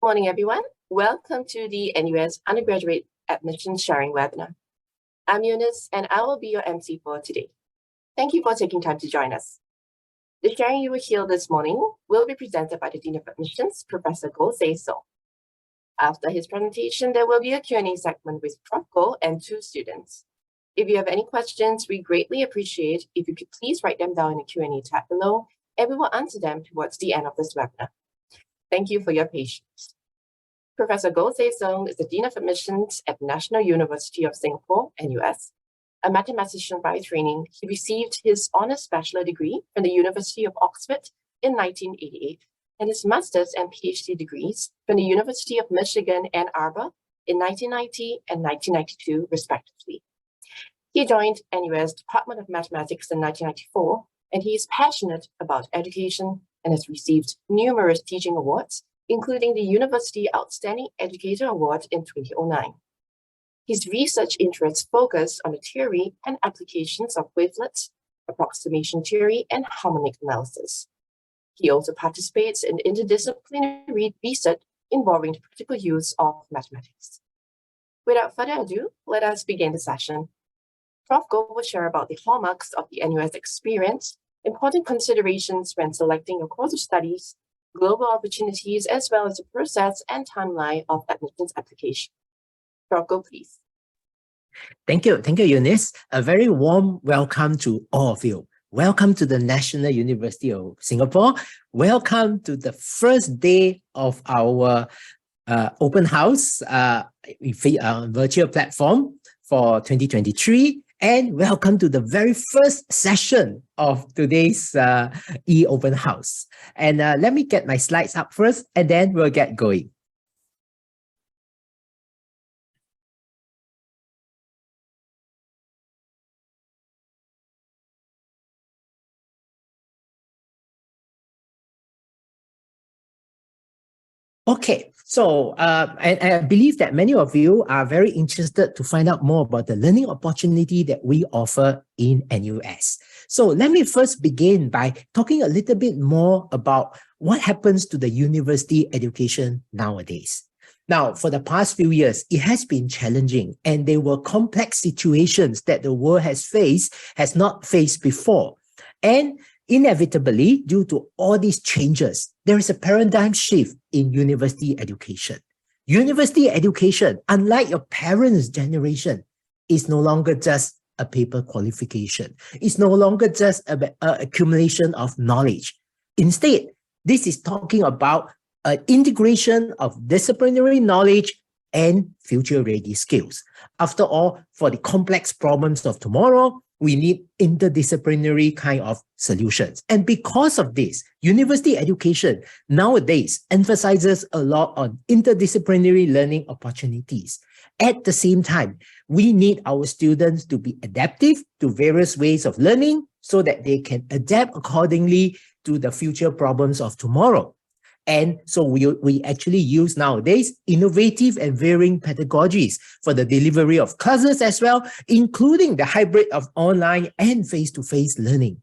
Morning, everyone. Welcome to the NUS Undergraduate Admissions Sharing Webinar. I'm Eunice, and I will be your MC for today. Thank you for taking time to join us. The sharing you will hear this morning will be presented by the Dean of Admissions, Professor Goh Song. After his presentation, there will be a Q&A segment with Prof. Goh and two students. If you have any questions, we greatly appreciate if you could please write them down in the Q&A tab below, and we will answer them towards the end of this webinar. Thank you for your patience. Professor Goh Song is the Dean of Admissions at National University of Singapore, NUS. A mathematician by training, he received his honours bachelor degree from the University of Oxford in 1988 and his master's and PhD degrees from the University of Michigan, Ann Arbor in 1990 and 1992, respectively. He joined NUS Department of Mathematics in 1994, and he is passionate about education and has received numerous teaching awards, including the University Outstanding Educator Award in 2009. His research interests focus on the theory and applications of wavelets, approximation theory, and harmonic analysis. He also participates in interdisciplinary research involving the practical use of mathematics. Without further ado, let us begin the session. Prof. Goh will share about the hallmarks of the NUS experience, important considerations when selecting your course of studies, global opportunities, as well as the process and timeline of admissions application. Prof. Goh, please. Thank you, Eunice. A very warm welcome to all of you. Welcome to the National University of Singapore. Welcome to the first day of our open house virtual platform for 2023. And welcome to the very first session of today's e-open house. And let me get my slides up first, and then we'll get going. Okay, so I believe that many of you are very interested to find out more about the learning opportunity that we offer in NUS. So let me first begin by talking a little bit more about what happens to the university education nowadays. Now, for the past few years, it has been challenging, and there were complex situations that the world has not faced before. And inevitably, due to all these changes, there is a paradigm shift in university education. University education, unlike your parents' generation, is no longer just a paper qualification. It's no longer just an accumulation of knowledge. Instead, this is talking about an integration of disciplinary knowledge and future-ready skills. After all, for the complex problems of tomorrow, we need interdisciplinary kind of solutions. And because of this, university education nowadays emphasizes a lot on interdisciplinary learning opportunities. At the same time, we need our students to be adaptive to various ways of learning so that they can adapt accordingly to the future problems of tomorrow. And so we actually use nowadays innovative and varying pedagogies for the delivery of classes as well, including the hybrid of online and face-to-face learning.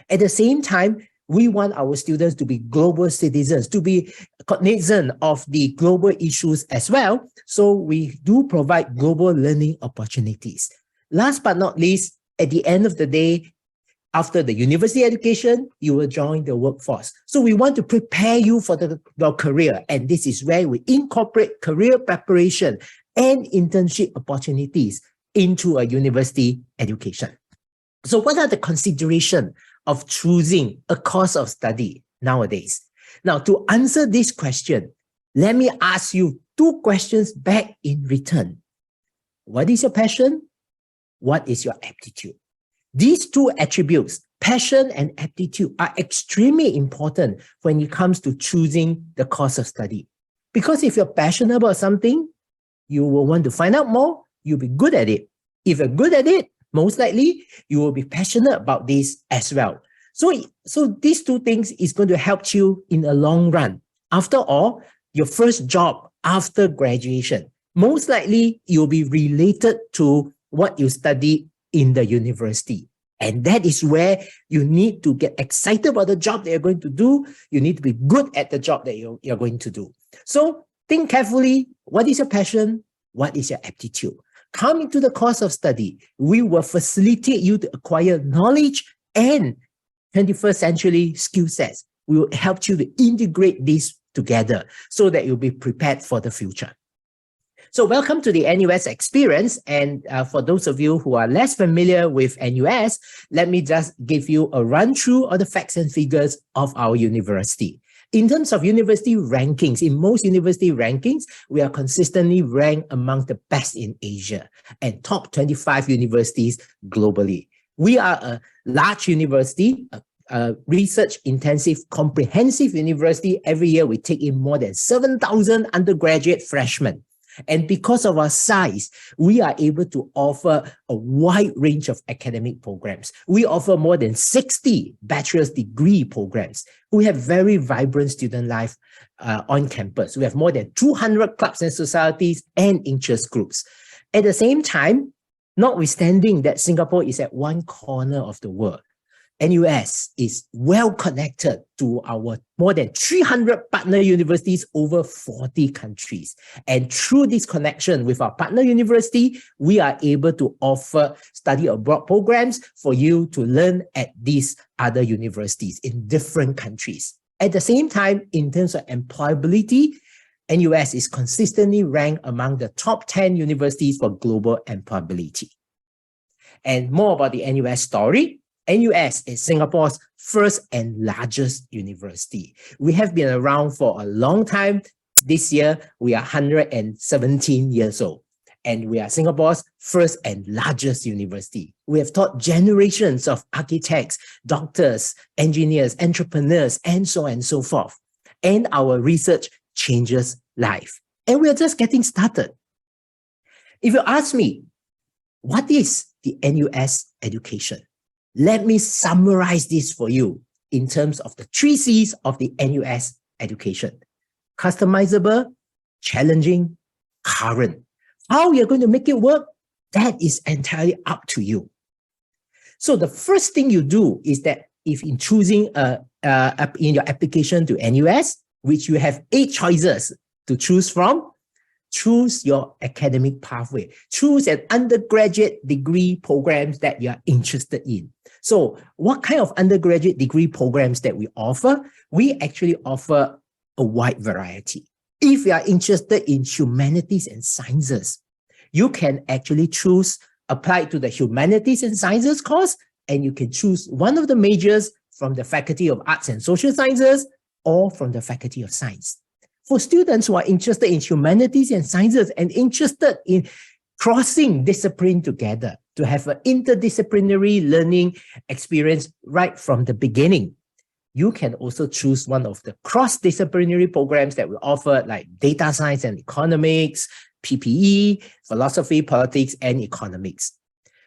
At the same time, we want our students to be global citizens, to be cognizant of the global issues as well. So we do provide global learning opportunities. Last but not least, at the end of the day, after the university education, you will join the workforce. So we want to prepare you for your career. And this is where we incorporate career preparation and internship opportunities into a university education. So what are the considerations of choosing a course of study nowadays? Now, to answer this question, let me ask you two questions back in return. What is your passion? What is your aptitude? These two attributes, passion and aptitude, are extremely important when it comes to choosing the course of study. Because if you're passionate about something, you will want to find out more, you'll be good at it. If you're good at it, most likely, you will be passionate about this as well. So these two things is going to help you in the long run. After all, your first job after graduation, most likely you'll be related to what you studied in the university. And that is where you need to get excited about the job that you're going to do. You need to be good at the job that you're going to do. So think carefully, what is your passion? What is your aptitude? Come into the course of study. We will facilitate you to acquire knowledge and 21st century skill sets. We will help you to integrate these together so that you'll be prepared for the future. So welcome to the NUS experience. And for those of you who are less familiar with NUS, let me just give you a run through of the facts and figures of our university. In terms of university rankings, in most university rankings, we are consistently ranked among the best in Asia and top 25 universities globally. We are a large university, a research-intensive, comprehensive university. Every year, we take in more than 7,000 undergraduate freshmen. And because of our size, we are able to offer a wide range of academic programs. We offer more than 60 bachelor's degree programs. We have very vibrant student life on campus. We have more than 200 clubs and societies and interest groups. At the same time, notwithstanding that Singapore is at one corner of the world, NUS is well connected to our more than 300 partner universities over 40 countries. And through this connection with our partner university, we are able to offer study abroad programs for you to learn at these other universities in different countries. At the same time, in terms of employability, NUS is consistently ranked among the top 10 universities for global employability. And more about the NUS story. NUS is Singapore's first and largest university. We have been around for a long time. This year, we are 117 years old, and we are Singapore's first and largest university. We have taught generations of architects, doctors, engineers, entrepreneurs, and so on and so forth. And our research changes life. And we are just getting started. If you ask me, what is the NUS education? Let me summarize this for you in terms of the 3 C's of the NUS education. Customizable, challenging, current. How you're going to make it work, that is entirely up to you. So the first thing you do is that if in choosing in your application to NUS, which you have 8 choices to choose from, choose your academic pathway. Choose an undergraduate degree programs that you are interested in. So what kind of undergraduate degree programs that we offer? We actually offer a wide variety. If you are interested in humanities and sciences, you can actually choose, apply to the humanities and sciences course, and you can choose one of the majors from the Faculty of Arts and Social Sciences or from the Faculty of Science. For students who are interested in humanities and sciences and interested in crossing discipline together to have an interdisciplinary learning experience right from the beginning, you can also choose one of the cross-disciplinary programs that we offer, like data science and economics, PPE, philosophy, politics, and economics.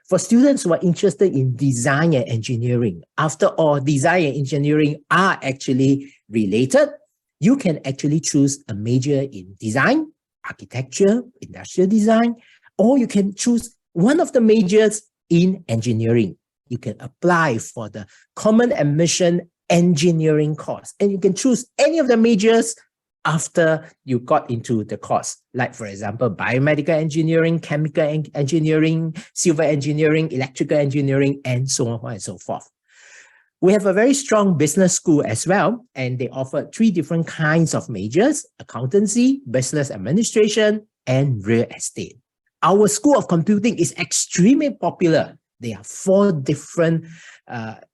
For students who are interested in design and engineering, after all, design and engineering are actually related. You can actually choose a major in design, architecture, industrial design, or you can choose one of the majors in engineering. You can apply for the common admission engineering course, and you can choose any of the majors after you got into the course, like, for example, biomedical engineering, chemical engineering, civil engineering, electrical engineering, and so on and so forth. We have a very strong business school as well, and they offer 3 different kinds of majors: accountancy, business administration, and real estate. Our School of Computing is extremely popular. There are 4 different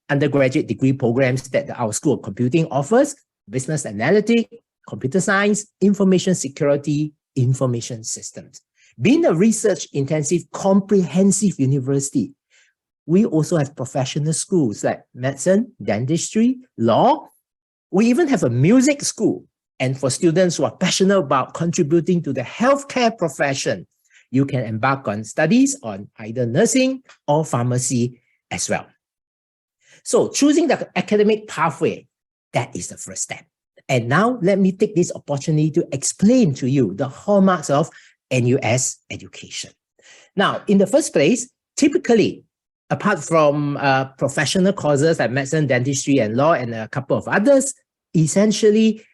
undergraduate degree programs that our School of Computing offers: business analytics, computer science, information security, information systems. Being a research-intensive, comprehensive university, we also have professional schools like medicine, dentistry, law. We even have a music school. And for students who are passionate about contributing to the healthcare profession, you can embark on studies on either nursing or pharmacy as well. So choosing the academic pathway, that is the first step. And now let me take this opportunity to explain to you the hallmarks of NUS education. Now, in the first place, typically, apart from professional courses like medicine, dentistry, and law, and a couple of others, essentially,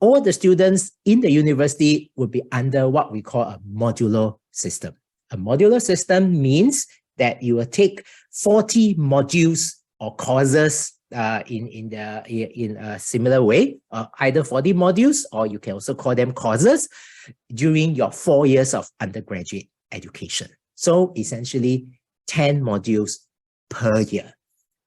all the students in the university will be under what we call a modular system. A modular system means that you will take 40 modules or courses in a similar way, either 40 modules, or you can also call them courses during your 4 years of undergraduate education. So essentially 10 modules per year.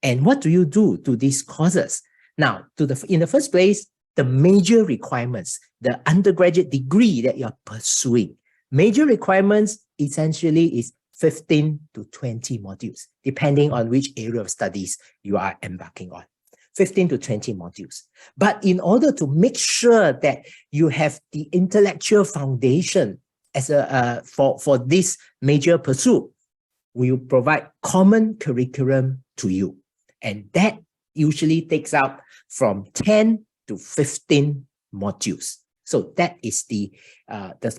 And what do you do to these courses? Now, in the first place, the major requirements, the undergraduate degree that you're pursuing, major requirements essentially is 15 to 20 modules, depending on which area of studies you are embarking on. 15 to 20 modules. But in order to make sure that you have the intellectual foundation as for this major pursuit, we will provide common curriculum to you. And that usually takes up from 10 to 15 modules. So that is the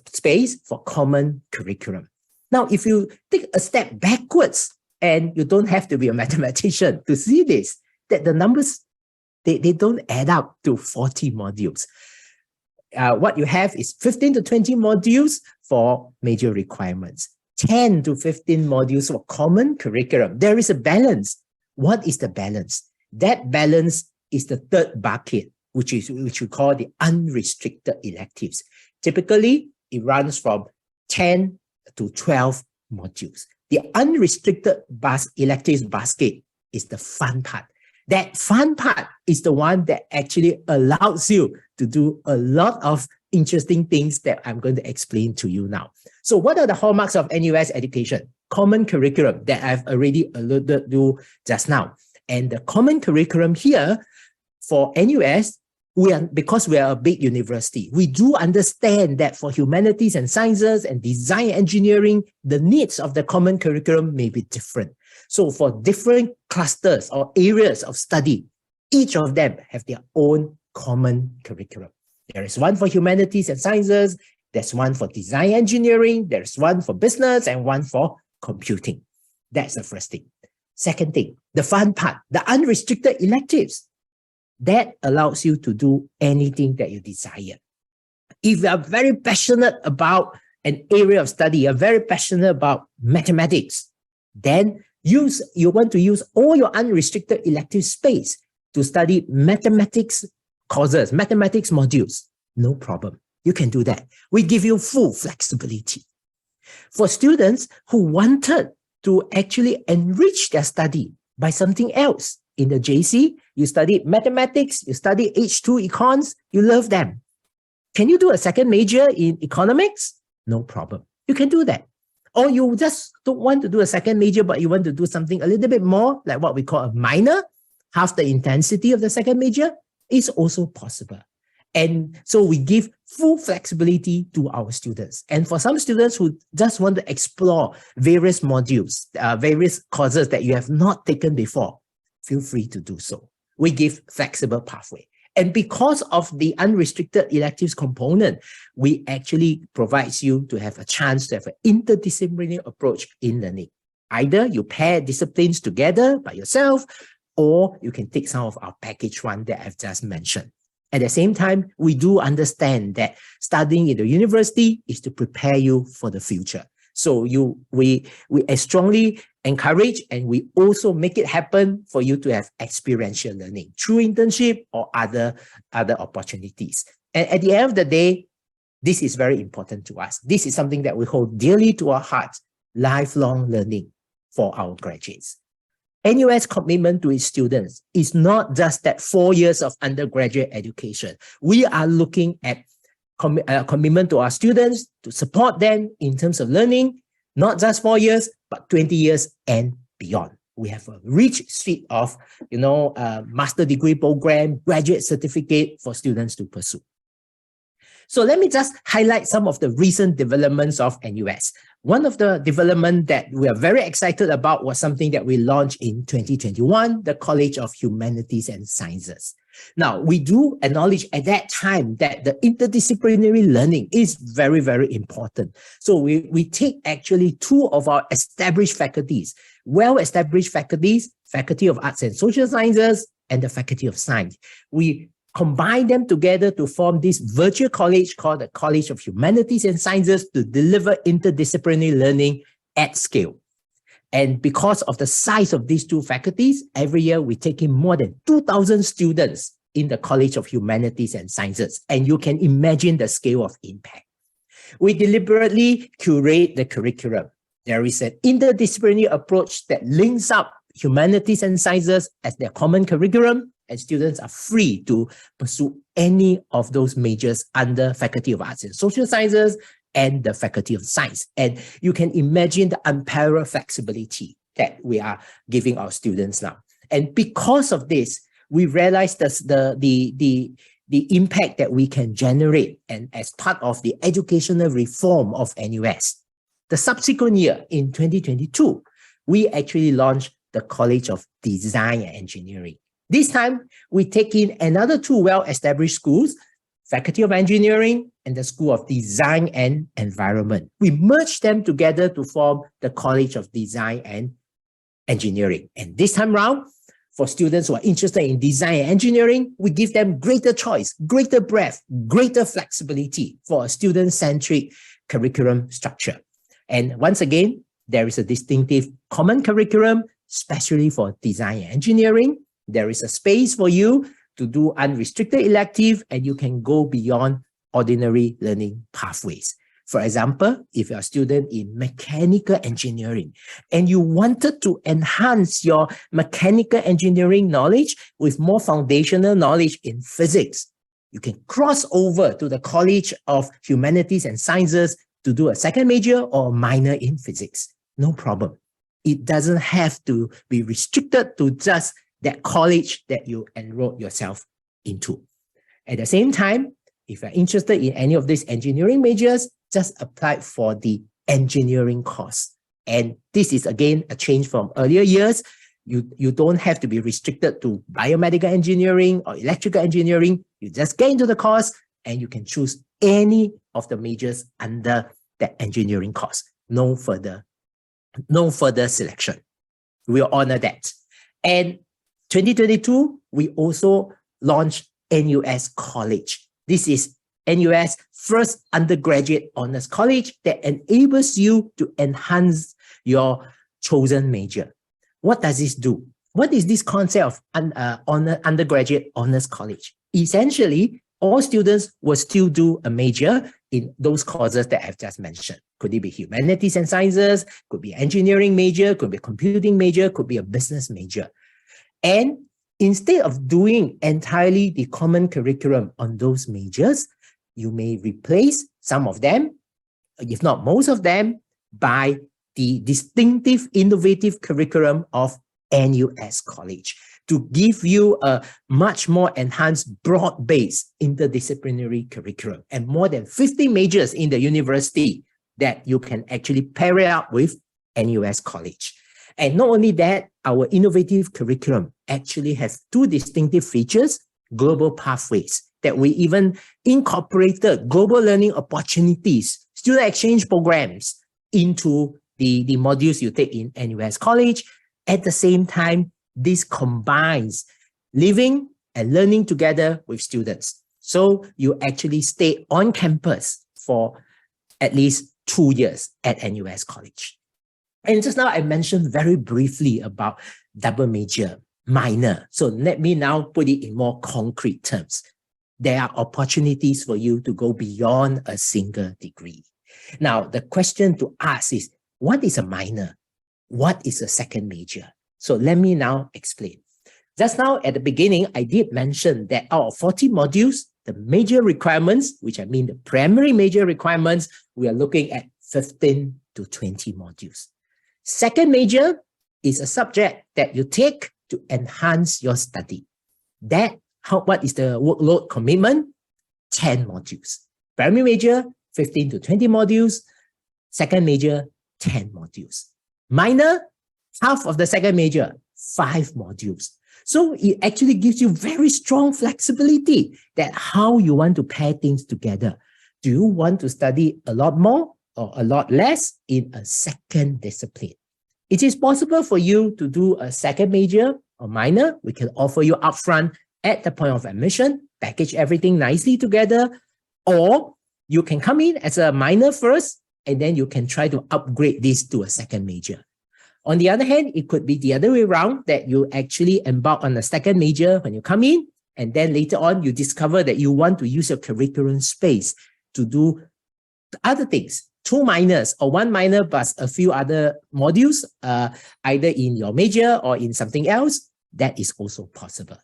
space for common curriculum. Now, if you take a step backwards, and you don't have to be a mathematician to see this, that the numbers, they don't add up to 40 modules. What you have is 15 to 20 modules for major requirements, 10 to 15 modules for common curriculum. There is a balance. What is the balance? That balance is the third bucket, which we call the unrestricted electives. Typically, it runs from 10 to 12 modules. The unrestricted electives basket is the fun part. That fun part is the one that actually allows you to do a lot of interesting things that I'm going to explain to you now. So what are the hallmarks of NUS education? Common curriculum that I've already alluded to just now. And the common curriculum here for NUS, because we are a big university, we do understand that for humanities and sciences and design engineering, the needs of the common curriculum may be different. So for different clusters or areas of study, each of them have their own common curriculum. There is one for humanities and sciences, there's one for design engineering, there's one for business, and one for computing. That's the first thing. Second thing, the fun part, the unrestricted electives. That allows you to do anything that you desire. If you are very passionate about an area of study, you're very passionate about mathematics, then you want to use all your unrestricted elective space to study mathematics courses, mathematics modules. No problem. You can do that. We give you full flexibility. For students who wanted to actually enrich their study by something else, in the JC, you studied mathematics, you studied H2 econs, you love them. Can you do a second major in economics? No problem. You can do that. Or you just don't want to do a second major, but you want to do something a little bit more, like what we call a minor, half the intensity of the second major, is also possible. And so we give full flexibility to our students. And for some students who just want to explore various modules, various courses that you have not taken before, feel free to do so. We give flexible pathway. And because of the unrestricted electives component, we actually provide you to have a chance to have an interdisciplinary approach in learning. Either you pair disciplines together by yourself, or you can take some of our package one that I've just mentioned. At the same time, we do understand that studying in the university is to prepare you for the future. So we strongly encourage, and we also make it happen for you to have experiential learning through internship or other opportunities. And at the end of the day, this is very important to us. This is something that we hold dearly to our hearts, lifelong learning for our graduates. NUS commitment to its students is not just that 4 years of undergraduate education. We are looking at commitment to our students to support them in terms of learning, not just 4 years, but 20 years and beyond. We have a rich suite of, master degree program, graduate certificate for students to pursue. So let me just highlight some of the recent developments of NUS. One of the development that we are very excited about was something that we launched in 2021, the College of Humanities and Sciences. Now, we do acknowledge at that time that the interdisciplinary learning is very, very important. So we take actually two of our established faculties, well-established faculties, Faculty of Arts and Social Sciences and the Faculty of Science. We combine them together to form this virtual college called the College of Humanities and Sciences to deliver interdisciplinary learning at scale. And because of the size of these two faculties, every year we take in more than 2,000 students in the College of Humanities and Sciences. And you can imagine the scale of impact. We deliberately curate the curriculum. There is an interdisciplinary approach that links up humanities and sciences as their common curriculum, and students are free to pursue any of those majors under Faculty of Arts and Social Sciences and the Faculty of Science. And you can imagine the unparalleled flexibility that we are giving our students now. And because of this, we realize the impact that we can generate, and as part of the educational reform of NUS. The subsequent year, in 2022, we actually launched the College of Design and Engineering. This time, we take in another two well-established schools, Faculty of Engineering and the School of Design and Environment. We merge them together to form the College of Design and Engineering. And this time round, for students who are interested in design and engineering, we give them greater choice, greater breadth, greater flexibility for a student-centric curriculum structure. And once again, there is a distinctive common curriculum, especially for design and engineering. There is a space for you to do unrestricted elective, and you can go beyond ordinary learning pathways. For example, if you're a student in mechanical engineering and you wanted to enhance your mechanical engineering knowledge with more foundational knowledge in physics, you can cross over to the College of Humanities and Sciences to do a second major or minor in physics. No problem. It doesn't have to be restricted to just that college that you enrolled yourself into. At the same time, if you're interested in any of these engineering majors, just apply for the engineering course. And this is again a change from earlier years. You don't have to be restricted to biomedical engineering or electrical engineering. You just get into the course and you can choose any of the majors under that engineering course. No further selection. We'll honor that. And 2022, we also launched NUS College. This is NUS first undergraduate honors college that enables you to enhance your chosen major. What does this do? What is this concept of undergraduate honors college? Essentially, all students will still do a major in those courses that I've just mentioned. Could it be humanities and sciences? Could be engineering major, could be computing major, could be a business major. And instead of doing entirely the common curriculum on those majors, you may replace some of them, if not most of them, by the distinctive, innovative curriculum of NUS College to give you a much more enhanced, broad-based interdisciplinary curriculum and more than 50 majors in the university that you can actually pair it up with NUS College. And not only that, our innovative curriculum actually has two distinctive features, global pathways, that we even incorporated global learning opportunities, student exchange programs into the modules you take in NUS College. At the same time, this combines living and learning together with students. So you actually stay on campus for at least 2 years at NUS College. And just now I mentioned very briefly about double major, minor. So let me now put it in more concrete terms. There are opportunities for you to go beyond a single degree. Now, the question to ask is, what is a minor? What is a second major? So let me now explain. Just now at the beginning, I did mention that out of 40 modules, the major requirements, which I mean the primary major requirements, we are looking at 15 to 20 modules. Second major is a subject that you take to enhance your study. What is the workload commitment? 10 modules. Primary major, 15 to 20 modules. Second major, 10 modules. Minor, half of the second major, 5 modules. So it actually gives you very strong flexibility that how you want to pair things together. Do you want to study a lot more or a lot less in a second discipline? It is possible for you to do a second major or minor. We can offer you upfront at the point of admission, package everything nicely together, or you can come in as a minor first, and then you can try to upgrade this to a second major. On the other hand, it could be the other way around, that you actually embark on a second major when you come in, and then later on you discover that you want to use your curriculum space to do other things, 2 minors or 1 minor plus a few other modules, either in your major or in something else. That is also possible.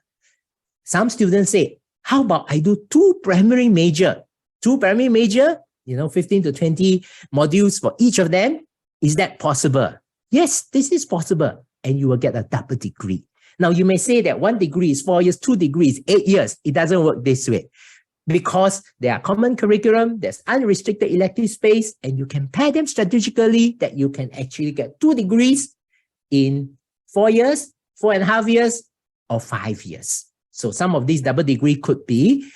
Some students say, how about I do 2 primary major? 2 primary major, 15 to 20 modules for each of them. Is that possible? Yes, this is possible. And you will get a double degree. Now, you may say that 1 degree is 4 years, 2 degrees, 8 years. It doesn't work this way. Because there are common curriculum, there's unrestricted elective space, and you can pair them strategically that you can actually get 2 degrees in 4 years, 4.5 years, or 5 years. So some of these double degree could be,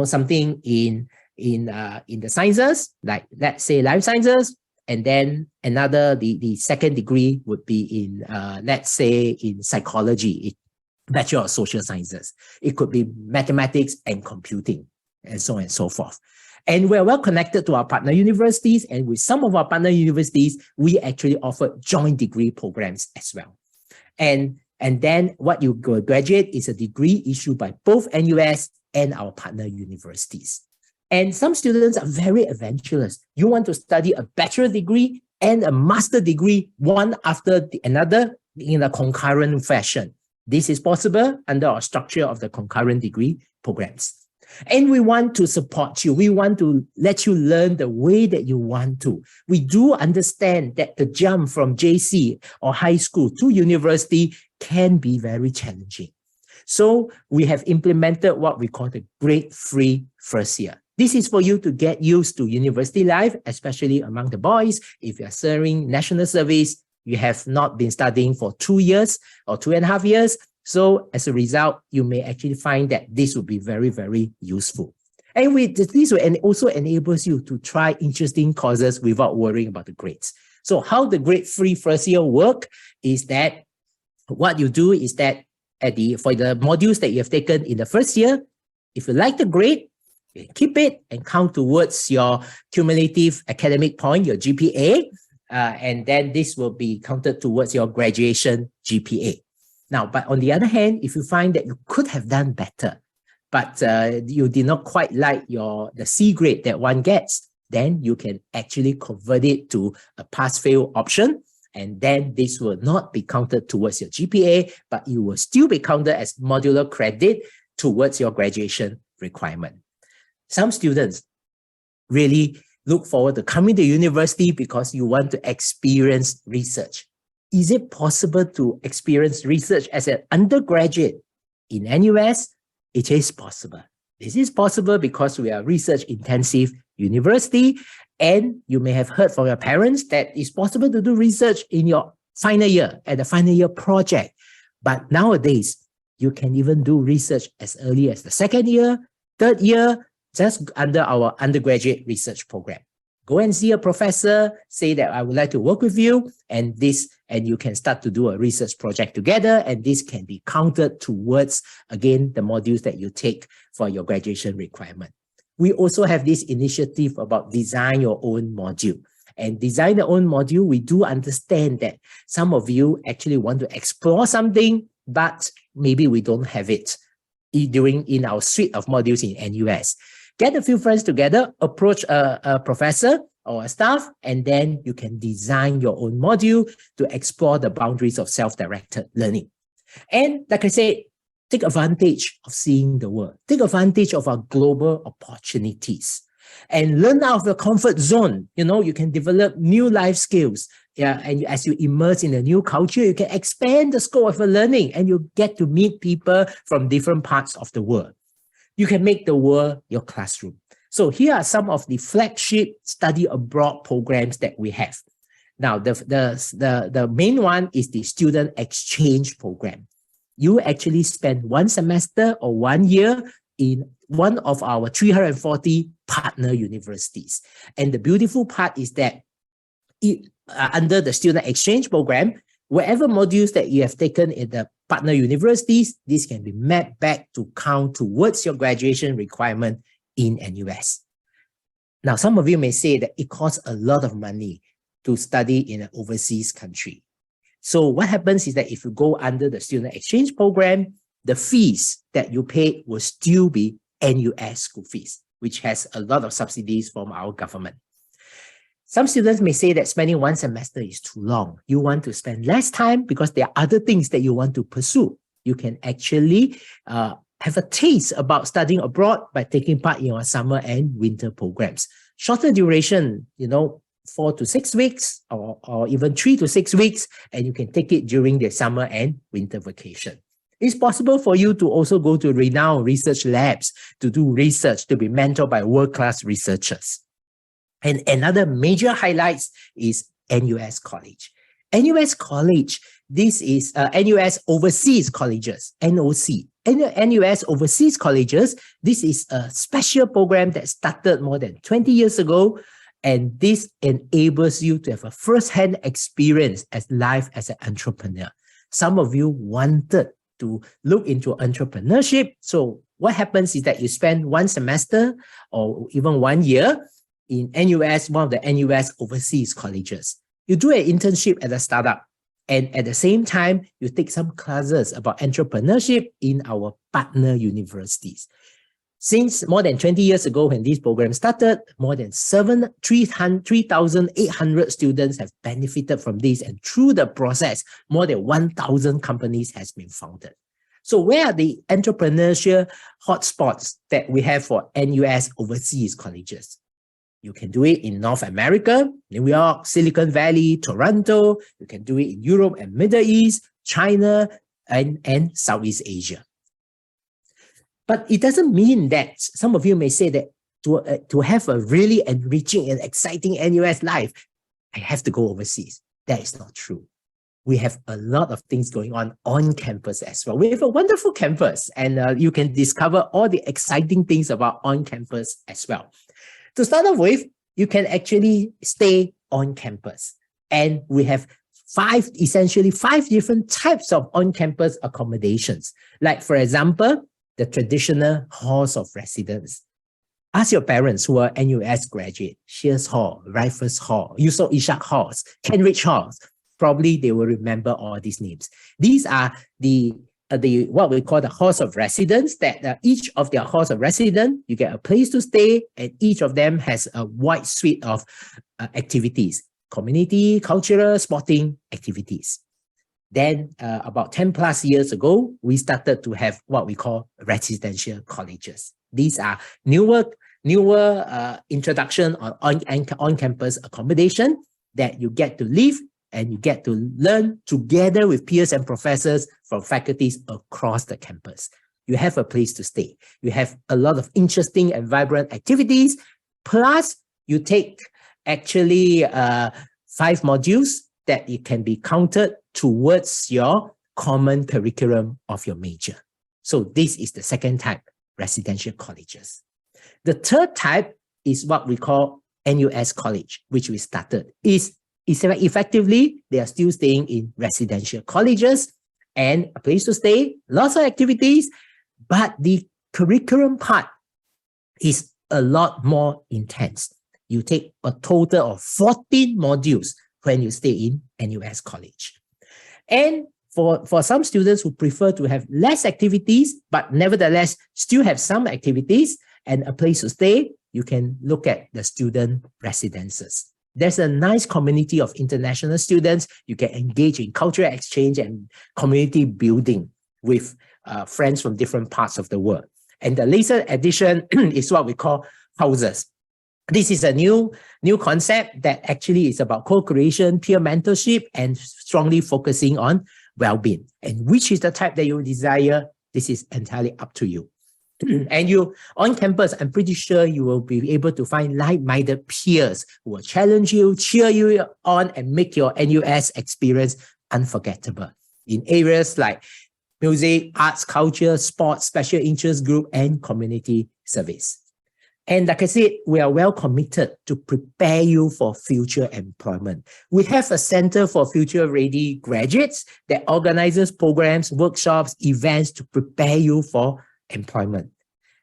something in the sciences, like let's say life sciences, and then another, the second degree would be in, let's say in psychology, Bachelor of Social Sciences. It could be mathematics and computing, and so on and so forth. And we're well connected to our partner universities, and with some of our partner universities, we actually offer joint degree programs as well. And then what you graduate is a degree issued by both NUS and our partner universities. And some students are very adventurous. You want to study a bachelor degree and a master degree, one after another in a concurrent fashion. This is possible under our structure of the concurrent degree programs. And we want to support you. We want to let you learn the way that you want to. We do understand that the jump from JC or high school to university can be very challenging. So we have implemented what we call the grade-free first year. This is for you to get used to university life, especially among the boys. If you're serving national service, you have not been studying for 2 years or 2.5 years. So as a result, you may actually find that this will be very, very useful. And this also enables you to try interesting courses without worrying about the grades. So how the grade-free first year work is that what you do is that for the modules that you have taken in the first year, if you like the grade, you keep it and count towards your cumulative academic point, your GPA, and then this will be counted towards your graduation GPA. Now, but on the other hand, if you find that you could have done better, but you did not quite like the C grade that one gets, then you can actually convert it to a pass-fail option, and then this will not be counted towards your GPA, but you will still be counted as modular credit towards your graduation requirement. Some students really look forward to coming to university because you want to experience research. Is it possible to experience research as an undergraduate in NUS? It is possible. This is possible because we are a research-intensive university, and you may have heard from your parents that it's possible to do research in your final year, at the final year project. But nowadays, you can even do research as early as the 2nd year, 3rd year, just under our undergraduate research program. Go and see a professor, say that I would like to work with you, and you can start to do a research project together, and this can be counted towards, again, the modules that you take for your graduation requirement. We also have this initiative about design your own module. And design your own module, we do understand that some of you actually want to explore something, but maybe we don't have it in our suite of modules in NUS. Get a few friends together, approach a professor or a staff, and then you can design your own module to explore the boundaries of self-directed learning. And like I said, take advantage of seeing the world. Take advantage of our global opportunities and learn out of your comfort zone. You can develop new life skills. Yeah, and as you immerse in a new culture, you can expand the scope of your learning, and you get to meet people from different parts of the world. You can make the world your classroom. So here are some of the flagship study abroad programs that we have. Now, the main one is the student exchange program. You actually spend 1 semester or 1 year in one of our 340 partner universities. And the beautiful part is that under the student exchange program, Whatever modules that you have taken in the partner universities, this can be mapped back to count towards your graduation requirement in NUS. Now, some of you may say that it costs a lot of money to study in an overseas country. So what happens is that if you go under the student exchange program, the fees that you pay will still be NUS school fees, which has a lot of subsidies from our government. Some students may say that spending one semester is too long. You want to spend less time because there are other things that you want to pursue. You can actually have a taste about studying abroad by taking part in our summer and winter programs. Shorter duration, 4 to 6 weeks or even 3 to 6 weeks, and you can take it during the summer and winter vacation. It's possible for you to also go to renowned research labs to do research, to be mentored by world-class researchers. And another major highlight is NUS College. NUS College, this is NUS Overseas Colleges, NOC. NUS Overseas Colleges, this is a special program that started more than 20 years ago, and this enables you to have a first-hand experience as life as an entrepreneur. Some of you wanted to look into entrepreneurship. So what happens is that you spend one semester or even 1 year in NUS, one of the NUS overseas colleges. You do an internship at a startup, and at the same time, you take some classes about entrepreneurship in our partner universities. Since more than 20 years ago, when this program started, more than 3,800 students have benefited from this, and through the process, more than 1,000 companies has been founded. So where are the entrepreneurial hotspots that we have for NUS overseas colleges? You can do it in North America, New York, Silicon Valley, Toronto. You can do it in Europe and Middle East, China, and Southeast Asia. But it doesn't mean that some of you may say that to have a really enriching and exciting NUS life, I have to go overseas. That is not true. We have a lot of things going on campus as well. We have a wonderful campus, and you can discover all the exciting things about on campus as well. To start off with, you can actually stay on campus, and we have essentially five different types of on-campus accommodations. Like, for example, the traditional halls of residence. Ask your parents who are NUS graduate, Shears Hall, Rifles Hall, Yusof Ishak Halls, Kenridge Halls. Probably they will remember all these names. These are the what we call the halls of residence, that each of their halls of residence, you get a place to stay, and each of them has a wide suite of activities, community, cultural, sporting activities. Then about 10 plus years ago, we started to have what we call residential colleges. These are newer introduction on campus accommodation that you get to live and you get to learn together with peers and professors from faculties across the campus. You have a place to stay. You have a lot of interesting and vibrant activities. Plus, you take actually 5 modules that it can be counted towards your common curriculum of your major. So this is the second type, residential colleges. The third type is what we call NUS College, which we started. Effectively, they are still staying in residential colleges and a place to stay, lots of activities, but the curriculum part is a lot more intense. You take a total of 14 modules when you stay in NUS College. And for some students who prefer to have less activities, but nevertheless still have some activities and a place to stay, you can look at the student residences. There's a nice community of international students. You can engage in cultural exchange and community building with friends from different parts of the world. And the latest addition is what we call houses. This is a new concept that actually is about co-creation, peer mentorship, and strongly focusing on well-being. And which is the type that you desire, this is entirely up to you. And you, on campus, I'm pretty sure you will be able to find like-minded peers who will challenge you, cheer you on, and make your NUS experience unforgettable in areas like music, arts, culture, sports, special interest group, and community service. And like I said, we are well committed to prepare you for future employment. We have a Center for Future Ready Graduates that organizes programs, workshops, events to prepare you for employment.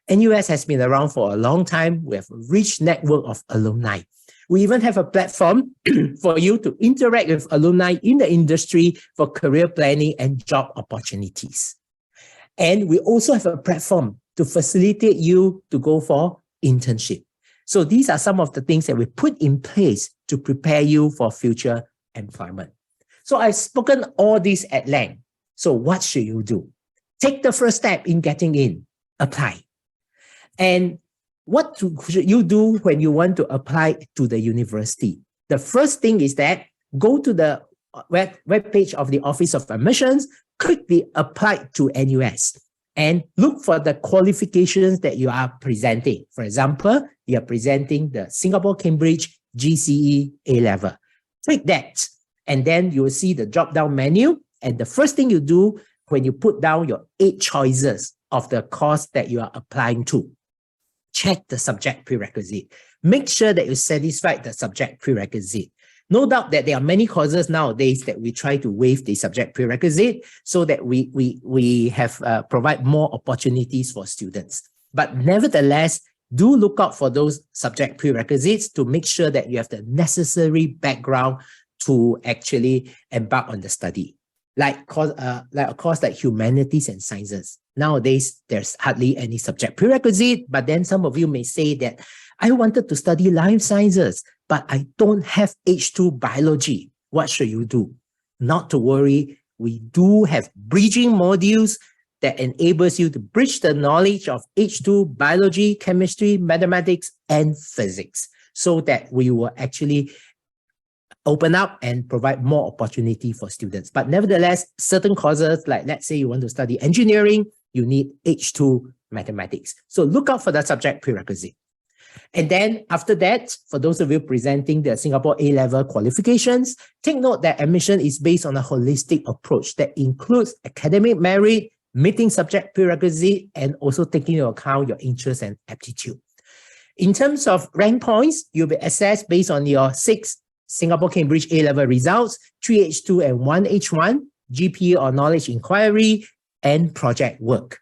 NUS has been around for a long time. We have a rich network of alumni. We even have a platform for you to interact with alumni in the industry for career planning and job opportunities. And we also have a platform to facilitate you to go for internship. So these are some of the things that we put in place to prepare you for future employment. So I've spoken all this at length. So what should you do? Take the first step in getting in, apply. And what should you do when you want to apply to the university? The first thing is that go to the web page of the Office of Admissions, click the Apply to NUS, and look for the qualifications that you are presenting. For example, you are presenting the Singapore-Cambridge GCE A Level. Click that, and then you will see the drop-down menu. And the first thing you do when you put down your 8 choices of the course that you are applying to, check the subject prerequisite. Make sure that you satisfy the subject prerequisite. No doubt that there are many courses nowadays that we try to waive the subject prerequisite so that we have provide more opportunities for students. But nevertheless, do look out for those subject prerequisites to make sure that you have the necessary background to actually embark on the study. Like a course like Humanities and Sciences. Nowadays, there's hardly any subject prerequisite, but then some of you may say that I wanted to study life sciences, but I don't have H2 biology. What should you do? Not to worry, we do have bridging modules that enables you to bridge the knowledge of H2 biology, chemistry, mathematics, and physics, so that we will actually open up and provide more opportunity for students. But nevertheless, certain courses, like let's say you want to study engineering, you need H2 mathematics. So look out for the subject prerequisite. And then after that, for those of you presenting the Singapore A-level qualifications, take note that admission is based on a holistic approach that includes academic merit, meeting subject prerequisite, and also taking into account your interest and aptitude. In terms of rank points, you'll be assessed based on your 6 Singapore-Cambridge A-level results, 3 H2 and 1 H1, GPA or knowledge inquiry, and project work.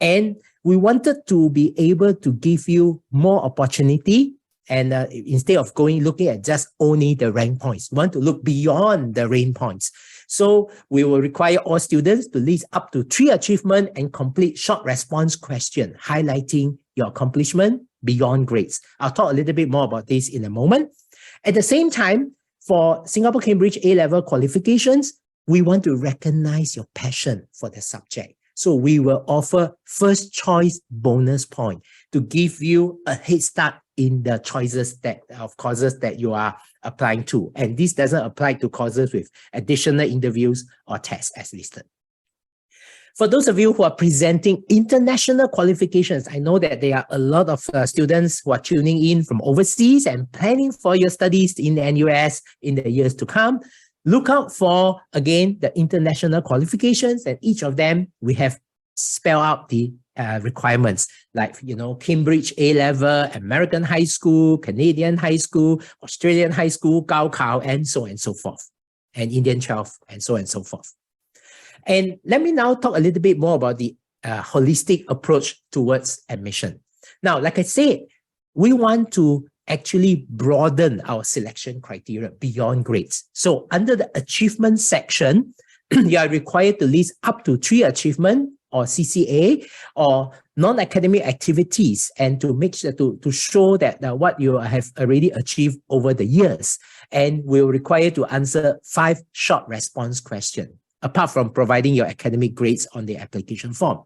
And we wanted to be able to give you more opportunity, and instead of looking at just only the rank points, we want to look beyond the rank points. So we will require all students to list up to 3 achievements and complete short response question, highlighting your accomplishment beyond grades. I'll talk a little bit more about this in a moment. At the same time, for Singapore-Cambridge A-level qualifications, we want to recognize your passion for the subject. So we will offer first choice bonus point to give you a head start in the choices of courses that you are applying to. And this doesn't apply to courses with additional interviews or tests as listed. For those of you who are presenting international qualifications, I know that there are a lot of students who are tuning in from overseas and planning for your studies in the NUS in the years to come. Look out for, again, the international qualifications, and each of them, we have spelled out the requirements, like, Cambridge A-level, American high school, Canadian high school, Australian high school, Gaokao, and so on and so forth, and Indian 12, and so on and so forth. And let me now talk a little bit more about the holistic approach towards admission. Now, like I said, we want to actually broaden our selection criteria beyond grades. So under the achievement section, you are required to list up to 3 achievements or CCA or non-academic activities, and to make sure to show that what you have already achieved over the years. And we'll require to answer 5 short response questions, apart from providing your academic grades on the application form.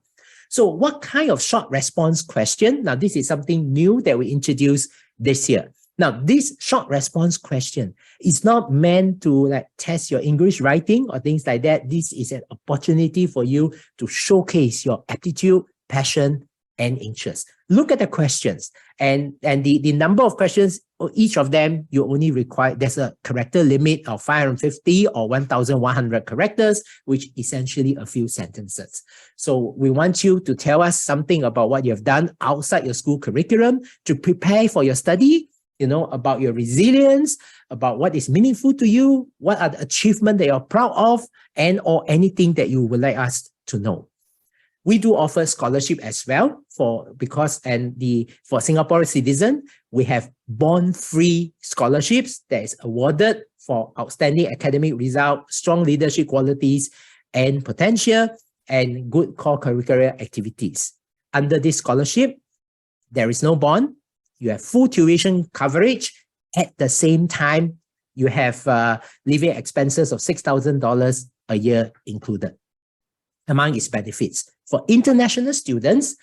So what kind of short response question? Now, this is something new that we introduced this year. Now, this short response question is not meant to test your English writing or things like that. This is an opportunity for you to showcase your aptitude, passion, and interest. Look at the questions and the number of questions, each of them, you only require, there's a character limit of 550 or 1,100 characters, which essentially a few sentences. So we want you to tell us something about what you have done outside your school curriculum to prepare for your study, about your resilience, about what is meaningful to you, what are the achievements that you're proud of, or anything that you would like us to know. We do offer scholarship as well for Singapore citizen, we have bond-free scholarships that is awarded for outstanding academic result, strong leadership qualities, and potential, and good core curricular activities. Under this scholarship, there is no bond. You have full tuition coverage. At the same time, you have living expenses of $6,000 a year included. Among its benefits, for international students,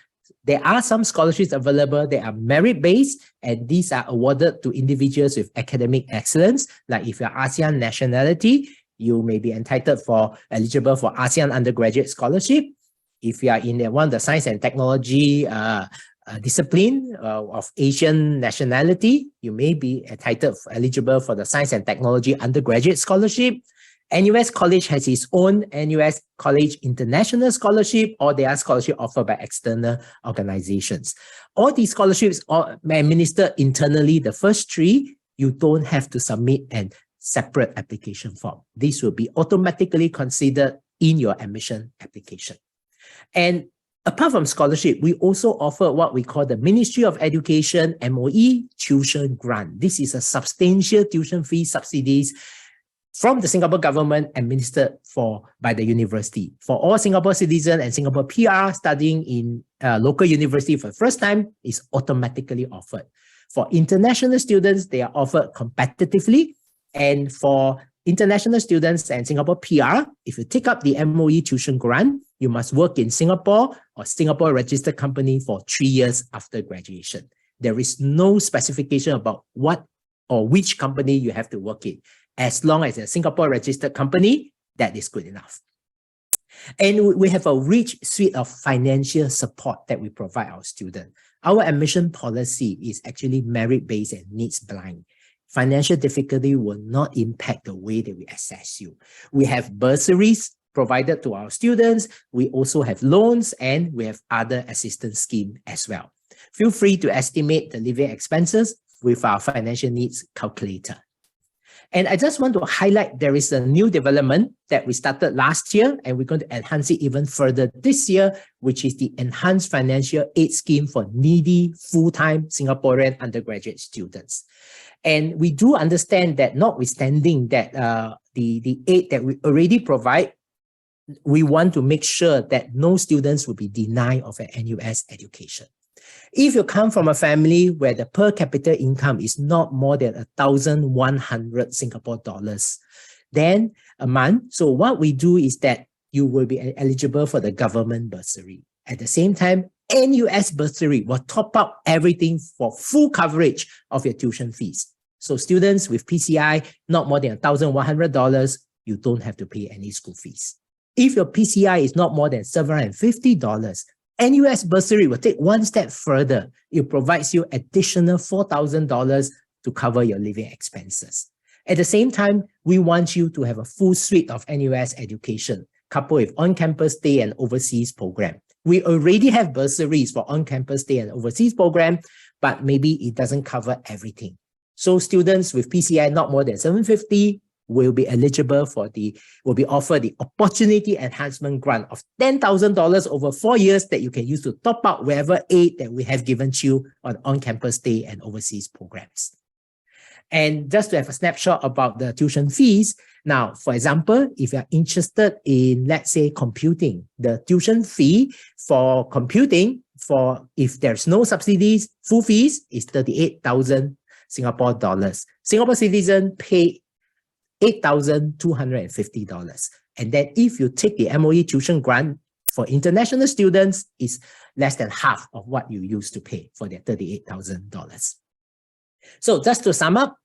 there are some scholarships available that are merit-based, and these are awarded to individuals with academic excellence. Like if you're ASEAN nationality, you may be eligible for ASEAN Undergraduate Scholarship. If you are in one of the science and technology discipline of Asian nationality, you may be eligible for the Science and Technology Undergraduate Scholarship. NUS College has its own NUS College International Scholarship, or they are scholarships offered by external organizations. All these scholarships are administered internally. The first three, you don't have to submit a separate application form. These will be automatically considered in your admission application. And apart from scholarship, we also offer what we call the Ministry of Education MOE tuition grant. This is a substantial tuition fee subsidies from the Singapore government administered by the university. For all Singapore citizens and Singapore PR studying in local university for the first time, is automatically offered. For international students, they are offered competitively. And for international students and Singapore PR, if you take up the MOE tuition grant, you must work in Singapore or Singapore registered company for 3 years after graduation. There is no specification about what or which company you have to work in. As long as a Singapore registered company, that is good enough. And we have a rich suite of financial support that we provide our students. Our admission policy is actually merit-based and needs-blind. Financial difficulty will not impact the way that we assess you. We have bursaries provided to our students. We also have loans, and we have other assistance schemes as well. Feel free to estimate the living expenses with our financial needs calculator. And I just want to highlight there is a new development that we started last year, and we're going to enhance it even further this year, which is the Enhanced Financial Aid Scheme for needy full-time Singaporean undergraduate students. And we do understand that notwithstanding that the aid that we already provide, we want to make sure that no students will be denied of an NUS education. If you come from a family where the per capita income is not more than 1,100 Singapore dollars, then a month, so what we do is that you will be eligible for the government bursary. At the same time, NUS bursary will top up everything for full coverage of your tuition fees. So students with PCI not more than $1,100, you don't have to pay any school fees. If your PCI is not more than $750, NUS bursary will take one step further. It provides you additional $4,000 to cover your living expenses. At the same time, we want you to have a full suite of NUS education, coupled with on-campus stay and overseas program. We already have bursaries for on-campus stay and overseas program, but maybe it doesn't cover everything. So students with PCI not more than $750 will be eligible will be offered the Opportunity Enhancement Grant of $10,000 over 4 years that you can use to top up wherever aid that we have given to you on on-campus stay and overseas programs. And just to have a snapshot about the tuition fees, now, for example, if you're interested in, let's say, computing, the tuition fee for computing, if there's no subsidies, full fees is 38,000 Singapore dollars. Singapore citizen pay $8,250. And then if you take the MOE tuition grant for international students, it's less than half of what you used to pay for their $38,000. So just to sum up,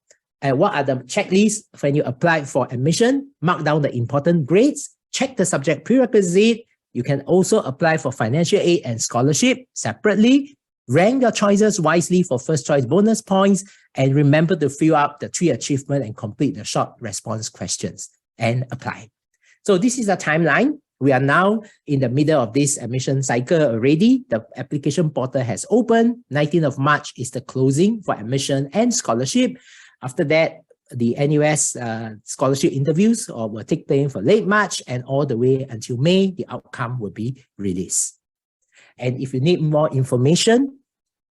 what are the checklists when you apply for admission? Mark down the important grades, check the subject prerequisite, You can also apply for financial aid and scholarship separately. Rank your choices wisely for first choice bonus points, and remember to fill out the 3 achievement and complete the short response questions and apply. So this is a timeline. We are now in the middle of this admission cycle already. The application portal has opened. 19th of March is the closing for admission and scholarship. After that, the NUS scholarship interviews will take place for late March, and all the way until May, the outcome will be released. And if you need more information,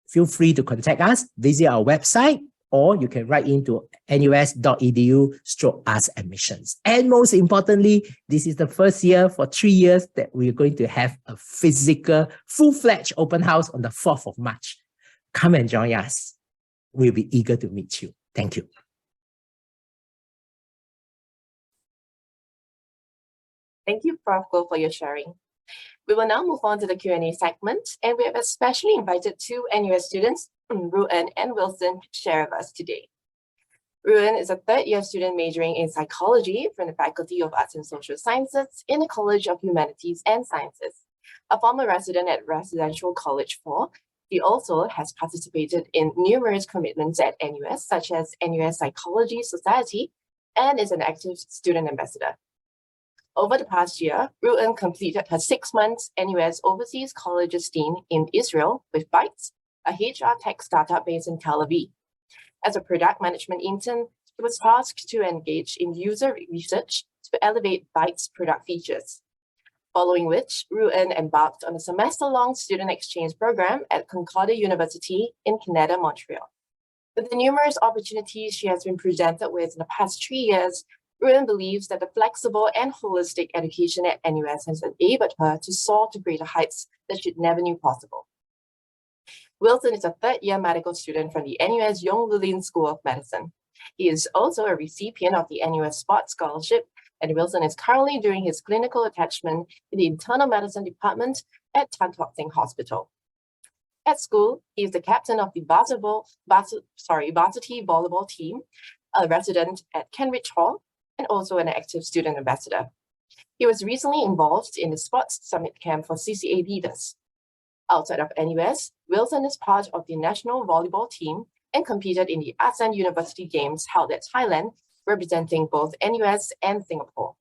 feel free to contact us, visit our website, or you can write into nus.edu/ask-admissions. And most importantly, this is the first year for 3 years that we're going to have a physical, full-fledged open house on the 4th of March. Come and join us. We'll be eager to meet you. Thank you. Thank you, Prof. Goh, for your sharing. We will now move on to the Q&A segment, and we have especially invited 2 NUS students, Ruan and Wilson, to share with us today. Ruan is a third-year student majoring in psychology from the Faculty of Arts and Social Sciences in the College of Humanities and Sciences. A former resident at Residential College 4, he also has participated in numerous commitments at NUS, such as NUS Psychology Society, and is an active student ambassador. Over the past year, Ruan completed her 6 months NUS Overseas Colleges stint in Israel with Bytes, a HR tech startup based in Tel Aviv. As a product management intern, she was tasked to engage in user research to elevate Bytes' product features. Following which, Ruan embarked on a semester-long student exchange program at Concordia University in Canada, Montreal. With the numerous opportunities she has been presented with in the past 3 years, Ruan believes that the flexible and holistic education at NUS has enabled her to soar to greater heights that she never knew possible. Wilson is a third-year medical student from the NUS Yong School of Medicine. He is also a recipient of the NUS Sports Scholarship, and Wilson is currently doing his clinical attachment in the Internal Medicine Department at Tan Tock Seng Hospital. At school, he is the captain of the varsity volleyball team, a resident at Kenridge Hall, and also an active student ambassador. He was recently involved in the Sports Summit Camp for CCA leaders. Outside of NUS, Wilson is part of the national volleyball team and competed in the ASEAN University Games held at Thailand, representing both NUS and Singapore.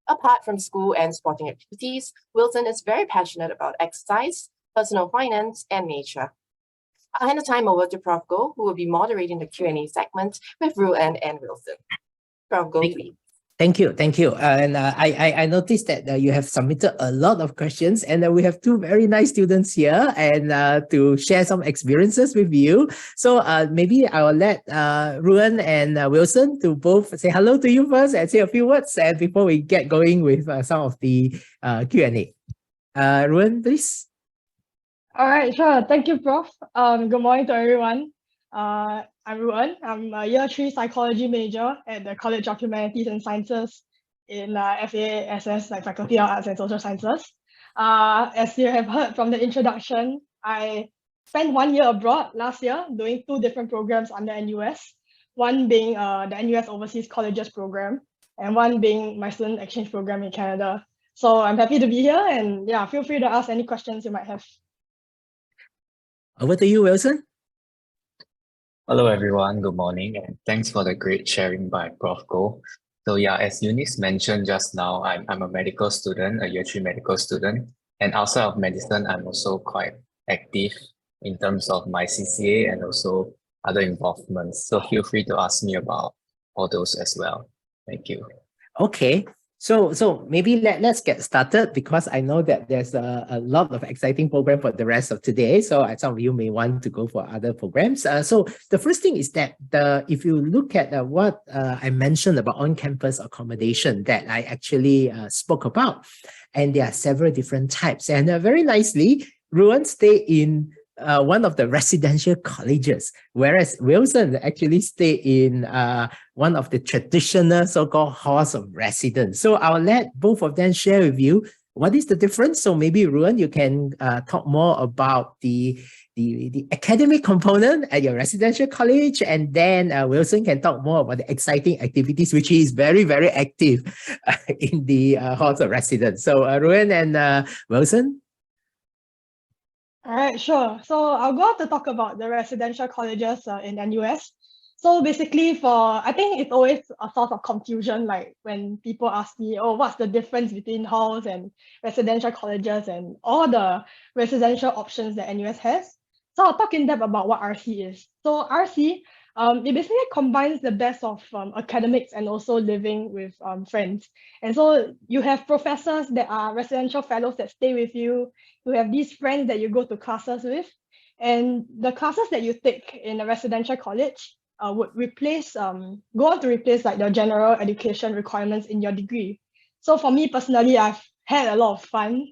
Apart from school and sporting activities, Wilson is very passionate about exercise, personal finance, and nature. I'll hand the time over to Prof. Goh, who will be moderating the Q&A segment with Ruan and Wilson. Prof. Goh, please. Thank you. And I noticed that you have submitted a lot of questions, and we have 2 very nice students here and to share some experiences with you. So maybe I will let Ruan and Wilson to both say hello to you first and say a few words, and before we get going with some of the Q&A. Ruan, please. All right, sure. Thank you, Prof. Good morning to everyone. I'm Ruan. I'm a year 3 psychology major at the College of Humanities and Sciences in FASS, like Faculty of Arts and Social Sciences. As you have heard from the introduction, I spent 1 year abroad last year doing 2 different programs under NUS, one being the NUS Overseas Colleges program, and one being my student exchange program in Canada. So I'm happy to be here, and yeah, feel free to ask any questions you might have. Over to you, Wilson. Hello everyone, good morning, and thanks for the great sharing by Prof. Goh. So yeah, as Eunice mentioned just now, I'm a medical student, a year 3 medical student, and outside of medicine, I'm also quite active in terms of my CCA and also other involvements. So feel free to ask me about all those as well. Thank you. Okay. So maybe let's get started, because I know that there's a lot of exciting program for the rest of today. So some of you may want to go for other programs. So the first thing is that if you look at what I mentioned about on-campus accommodation that I actually spoke about, and there are several different types. And very nicely, Ruan stayed in one of the residential colleges, whereas Wilson actually stayed in one of the traditional so-called halls of residence. So I'll let both of them share with you what is the difference? So maybe Ruan, you can talk more about the academic component at your residential college, and then Wilson can talk more about the exciting activities, which he is very, very active in the halls of residence. So Ruan and Wilson. All right, sure. So I'll go on to talk about the residential colleges in NUS. So basically I think it's always a source of confusion, like when people ask me, oh, what's the difference between halls and residential colleges and all the residential options that NUS has. So I'll talk in depth about what RC is. So RC, it basically combines the best of academics and also living with friends. And so you have professors that are residential fellows that stay with you. You have these friends that you go to classes with. And the classes that you take in a residential college would go on to replace like the general education requirements in your degree. So for me personally, I've had a lot of fun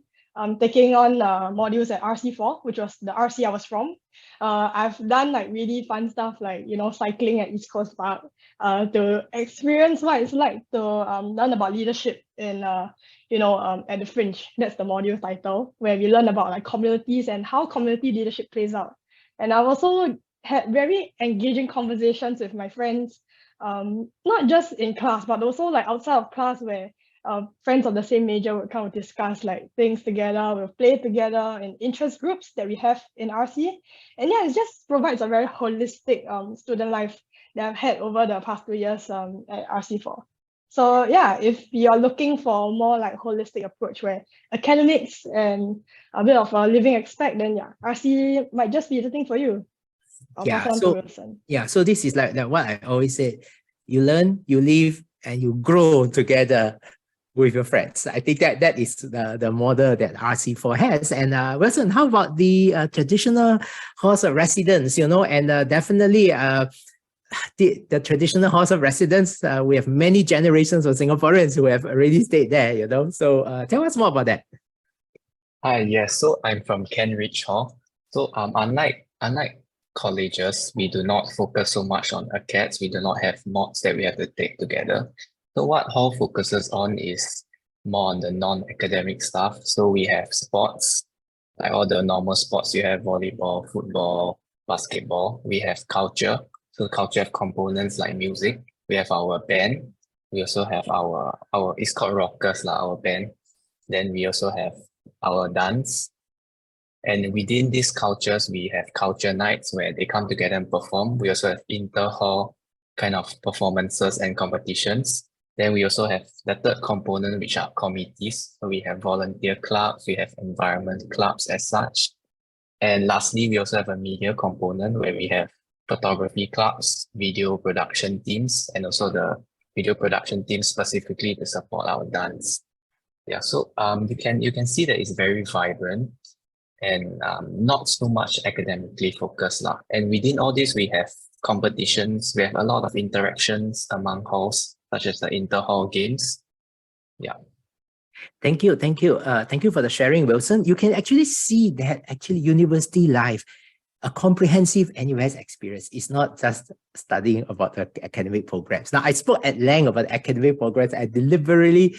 taking on modules at RC4, which was the RC I was from. I've done like really fun stuff like, cycling at East Coast Park to experience what it's like to learn about leadership in, at the Fringe. That's the module title, where we learn about like communities and how community leadership plays out. And I've also had very engaging conversations with my friends, not just in class, but also like outside of class where friends of the same major would kind of discuss like things together, we'll play together in interest groups that we have in RC. And yeah, it just provides a very holistic student life that I've had over the past 2 years at RC4. So yeah, if you're looking for a more like holistic approach where academics and a bit of a living aspect, then yeah, RC might just be the thing for you. I'll pass on to Wilson. Yeah, so this is like what I always say, you learn, you live, and you grow together with your friends. I think that is the model that RC4 has. And Wilson, how about the traditional halls of residence, and definitely the traditional halls of residence, we have many generations of Singaporeans who have already stayed there, So tell us more about that. Hi, yes. So I'm from Kent Ridge Hall. So unlike colleges, we do not focus so much on acads. We do not have mods that we have to take together. So what Hall focuses on is more on the non-academic stuff. So we have sports, like all the normal sports. You have volleyball, football, basketball. We have culture. So culture have components like music. We have our band. We also have our it's called Rockers, our band. Then we also have our dance. And within these cultures, we have culture nights where they come together and perform. We also have inter-hall kind of performances and competitions. Then we also have the third component, which are committees. So we have volunteer clubs, we have environment clubs as such. And lastly, we also have a media component where we have photography clubs, video production teams, and also the video production team specifically to support our dance. Yeah, so you can see that it's very vibrant and not so much academically focused. And within all this, we have competitions, we have a lot of interactions among halls, such as the inter-hall games. Yeah. Thank you. Thank you for the sharing, Wilson. You can actually see that actually university life, a comprehensive NUS experience, is not just studying about the academic programs. Now, I spoke at length about academic programs. I deliberately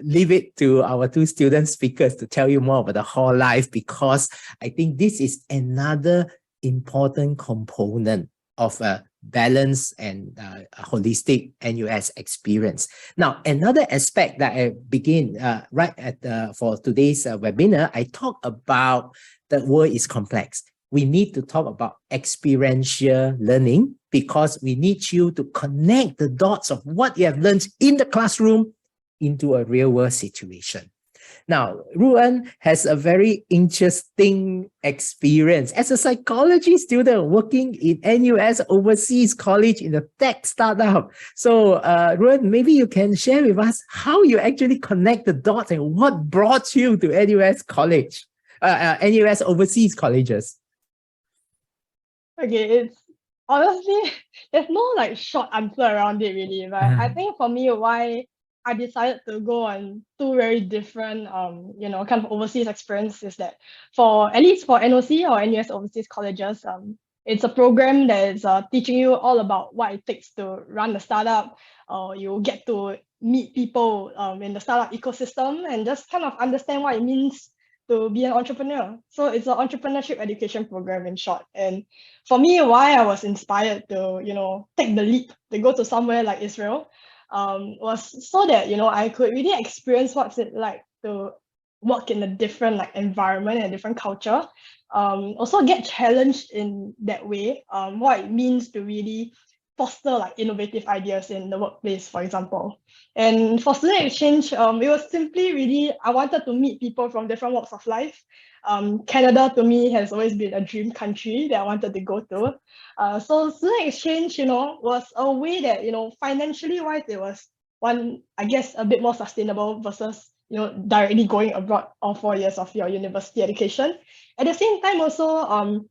leave it to our two student speakers to tell you more about the hall life, because I think this is another important component of a balanced and holistic NUS experience. Now, another aspect that I begin for today's webinar, I talk about the world is complex. We need to talk about experiential learning, because we need you to connect the dots of what you have learned in the classroom into a real world situation. Now, Ruan has a very interesting experience as a psychology student working in NUS Overseas College in a tech startup. So, Ruan, maybe you can share with us how you actually connect the dots and what brought you to NUS College, NUS Overseas Colleges. Okay, it's honestly, there's no like short answer around it really, but I think for me, why I decided to go on two very different, kind of overseas experiences, that at least for NOC or NUS Overseas Colleges, it's a program that is teaching you all about what it takes to run a startup, or you get to meet people in the startup ecosystem and just kind of understand what it means to be an entrepreneur. So it's an entrepreneurship education program in short. And for me, why I was inspired to, take the leap to go to somewhere like Israel was so that, I could really experience what's it like to work in a different environment and different culture. Also get challenged in that way, what it means to really foster innovative ideas in the workplace, for example. And for student exchange, it was simply really, I wanted to meet people from different walks of life. Canada to me has always been a dream country that I wanted to go to. So student exchange, was a way that, financially wise, it was one, I guess, a bit more sustainable versus, directly going abroad all 4 years of your university education. At the same time also,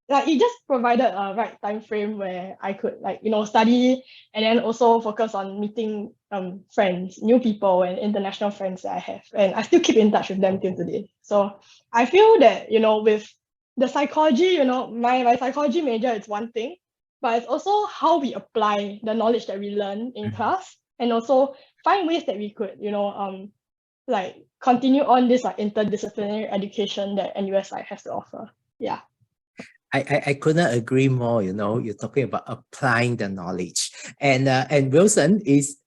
it just provided a right time frame where I could study and then also focus on meeting friends, new people and international friends that I have. And I still keep in touch with them till today. So I feel that, with the psychology, my psychology major is one thing, but it's also how we apply the knowledge that we learn in class and also find ways that we could, continue on this interdisciplinary education that NUS has to offer. Yeah. I couldn't agree more. You're talking about applying the knowledge, and Wilson is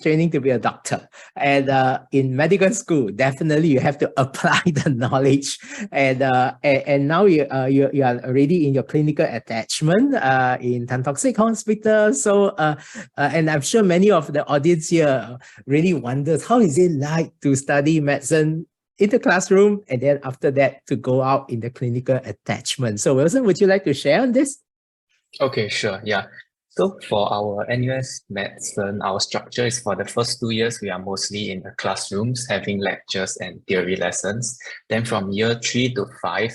training to be a doctor, and in medical school, definitely you have to apply the knowledge, and now you are already in your clinical attachment in Tan Tock Sek Hospital. So and I'm sure many of the audience here really wonders how is it like to study medicine in the classroom, and then after that to go out in the clinical attachment. So Wilson, would you like to share on this? Okay, sure. Yeah. So for our NUS medicine, our structure is for the first 2 years, we are mostly in the classrooms having lectures and theory lessons. Then from year 3 to 5,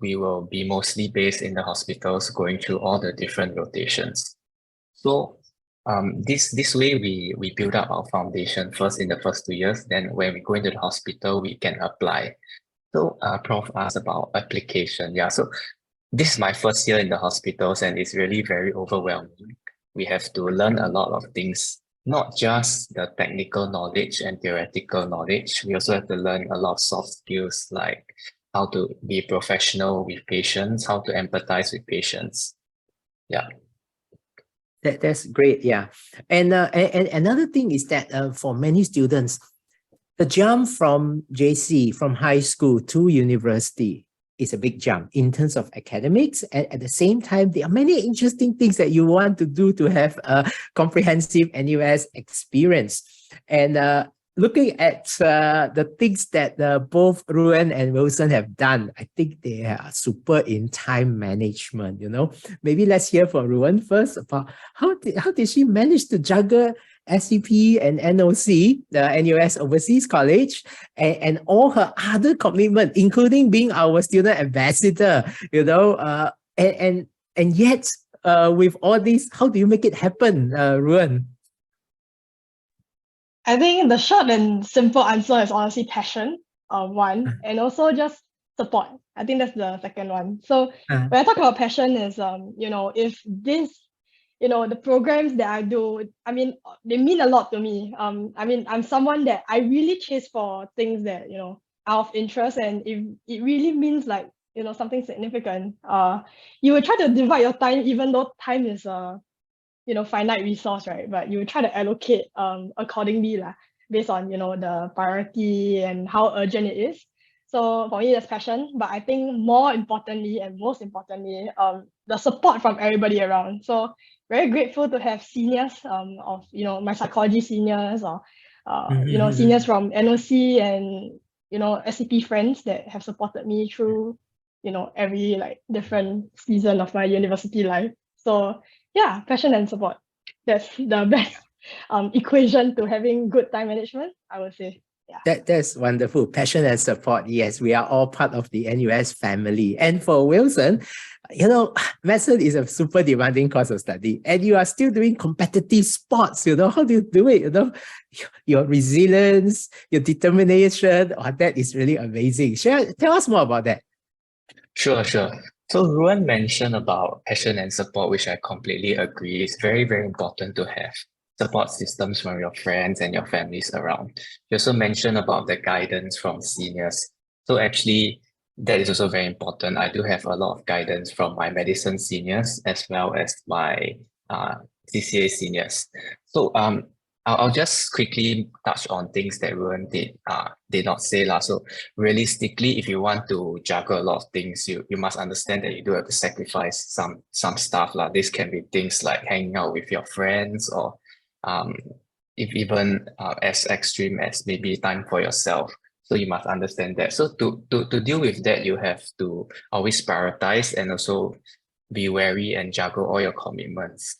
we will be mostly based in the hospitals, going through all the different rotations. So this way we build up our foundation first in the first 2 years. Then when we go into the hospital, we can apply. So Prof asked about application. Yeah, so this is my first year in the hospitals and it's really very overwhelming. We have to learn a lot of things, not just the technical knowledge and theoretical knowledge. We also have to learn a lot of soft skills like how to be professional with patients, how to empathize with patients. Yeah. That's great, yeah. And another thing is that for many students, the jump from JC, from high school to university is a big jump in terms of academics. And at the same time, there are many interesting things that you want to do to have a comprehensive NUS experience. And looking at the things that both Ruan and Wilson have done, I think they are super in time management. Maybe let's hear from Ruan first about how did she manage to juggle SCP and NOC, the NUS Overseas College, and all her other commitment, including being our student ambassador. And yet with all this, how do you make it happen, Ruan? I think the short and simple answer is honestly passion, one, and also just support. I think that's the second one. So when I talk about passion is, if this, the programs that I do, they mean a lot to me. I'm someone that I really chase for things that, are of interest, and if it really means something significant, you will try to divide your time, even though time is finite resource, right? But you try to allocate accordingly based on the priority and how urgent it is. So for me, that's passion. But I think more importantly and most importantly, the support from everybody around. So very grateful to have seniors of my psychology seniors or seniors from NOC and SCP friends that have supported me through every different season of my university life. So yeah, passion and support. That's the best equation to having good time management, I would say. Yeah. That's wonderful. Passion and support. Yes, we are all part of the NUS family. And for Wilson, medicine is a super demanding course of study, and you are still doing competitive sports. How do you do it? Your resilience, your determination, that is really amazing. Tell us more about that. Sure. So Ruan mentioned about passion and support, which I completely agree. It's very, very important to have. support systems from your friends and your families around. You also mentioned about the guidance from seniors. So actually, that is also very important. I do have a lot of guidance from my medicine seniors as well as my GCA seniors. So I'll just quickly touch on things that Ruan did not say lah. So realistically, if you want to juggle a lot of things, you must understand that you do have to sacrifice some stuff lah. This can be things like hanging out with your friends, or if even as extreme as maybe time for yourself. So you must understand that. So to deal with that, you have to always prioritize and also be wary and juggle all your commitments.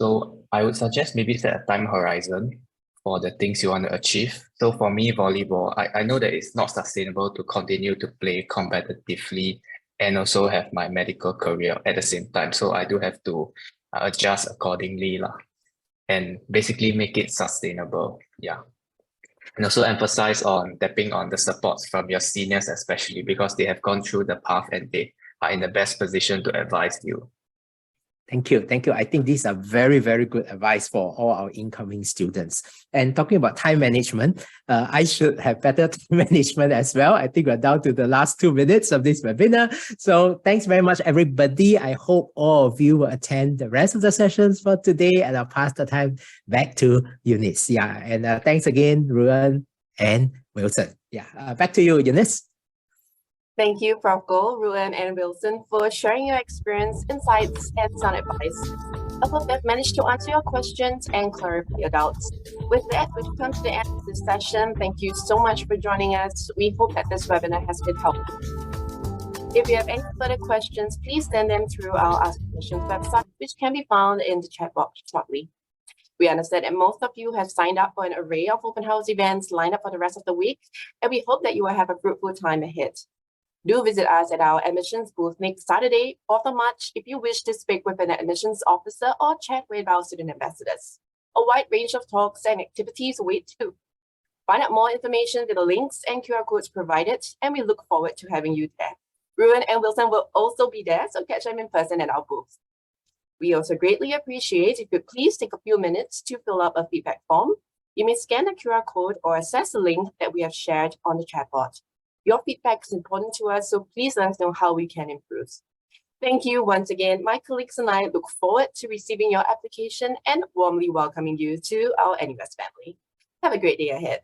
So I would suggest maybe set a time horizon for the things you want to achieve. So for me, volleyball, I know that it's not sustainable to continue to play competitively and also have my medical career at the same time. So I do have to adjust accordingly lah, and basically make it sustainable. Yeah. And also emphasize on tapping on the supports from your seniors, especially because they have gone through the path and they are in the best position to advise you. Thank you. Thank you. I think these are very, very good advice for all our incoming students. And talking about time management, I should have better time management as well. I think we're down to the last 2 minutes of this webinar. So thanks very much, everybody. I hope all of you will attend the rest of the sessions for today, and I'll pass the time back to Eunice. Yeah, and thanks again, Ruan and Wilson. Yeah, back to you, Eunice. Thank you, Prof. Goh, Ruan, and Wilson for sharing your experience, insights, and sound advice. I hope I've managed to answer your questions and clarify your doubts. With that, we've come to the end of this session. Thank you so much for joining us. We hope that this webinar has been helpful. If you have any further questions, please send them through our Ask Questions website, which can be found in the chat box shortly. We understand that most of you have signed up for an array of open house events lined up for the rest of the week, and we hope that you will have a fruitful time ahead. Do visit us at our admissions booth next Saturday, 4th of March, if you wish to speak with an admissions officer or chat with our student ambassadors. A wide range of talks and activities await too. Find out more information with the links and QR codes provided, and we look forward to having you there. Ruan and Wilson will also be there, so catch them in person at our booth. We also greatly appreciate if you could please take a few minutes to fill out a feedback form. You may scan the QR code or access the link that we have shared on the chat board. Your feedback is important to us, so please let us know how we can improve. Thank you once again. My colleagues and I look forward to receiving your application and warmly welcoming you to our NUS family. Have a great day ahead.